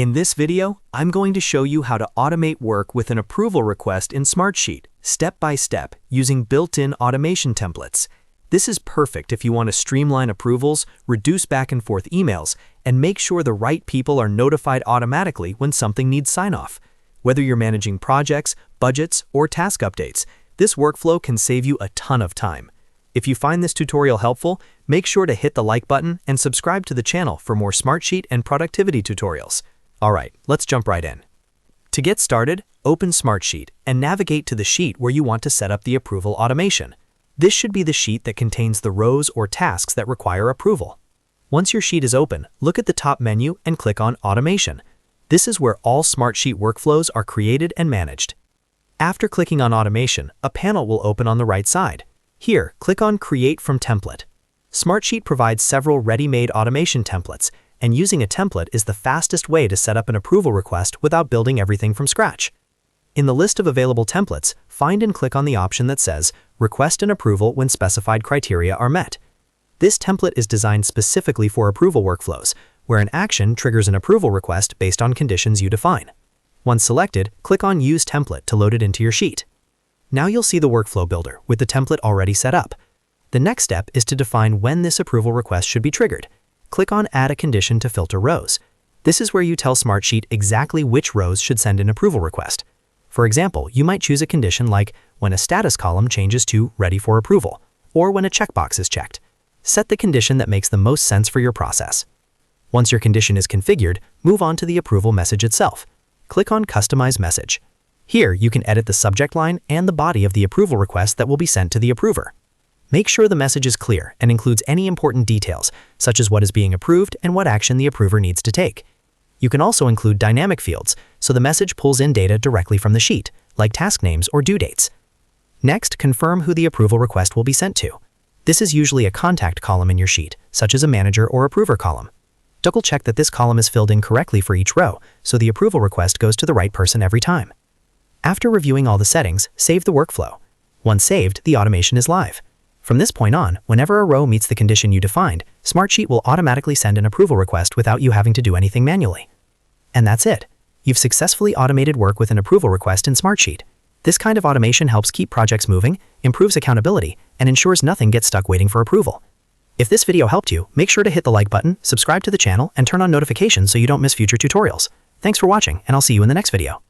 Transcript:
In this video, I'm going to show you how to automate work with an approval request in Smartsheet, step by step, using built-in automation templates. This is perfect if you want to streamline approvals, reduce back and forth emails, and make sure the right people are notified automatically when something needs sign-off. Whether you're managing projects, budgets, or task updates, this workflow can save you a ton of time. If you find this tutorial helpful, make sure to hit the like button and subscribe to the channel for more Smartsheet and productivity tutorials. Alright, let's jump right in. To get started, open Smartsheet and navigate to the sheet where you want to set up the approval automation. This should be the sheet that contains the rows or tasks that require approval. Once your sheet is open, look at the top menu and click on Automation. This is where all Smartsheet workflows are created and managed. After clicking on Automation, a panel will open on the right side. Here, click on Create from Template. Smartsheet provides several ready-made automation templates, and using a template is the fastest way to set up an approval request without building everything from scratch. In the list of available templates, find and click on the option that says Request an approval when specified criteria are met. This template is designed specifically for approval workflows, where an action triggers an approval request based on conditions you define. Once selected, click on Use Template to load it into your sheet. Now you'll see the workflow builder with the template already set up. The next step is to define when this approval request should be triggered. Click on Add a condition to filter rows. This is where you tell Smartsheet exactly which rows should send an approval request. For example, you might choose a condition like when a status column changes to Ready for Approval, or when a checkbox is checked. Set the condition that makes the most sense for your process. Once your condition is configured, move on to the approval message itself. Click on Customize Message. Here, you can edit the subject line and the body of the approval request that will be sent to the approver. Make sure the message is clear and includes any important details, such as what is being approved and what action the approver needs to take. You can also include dynamic fields, so the message pulls in data directly from the sheet, like task names or due dates. Next, confirm who the approval request will be sent to. This is usually a contact column in your sheet, such as a manager or approver column. Double-check that this column is filled in correctly for each row, so the approval request goes to the right person every time. After reviewing all the settings, save the workflow. Once saved, the automation is live. From this point on, whenever a row meets the condition you defined, Smartsheet will automatically send an approval request without you having to do anything manually. And that's it. You've successfully automated work with an approval request in Smartsheet. This kind of automation helps keep projects moving, improves accountability, and ensures nothing gets stuck waiting for approval. If this video helped you, make sure to hit the like button, subscribe to the channel, and turn on notifications so you don't miss future tutorials. Thanks for watching, and I'll see you in the next video.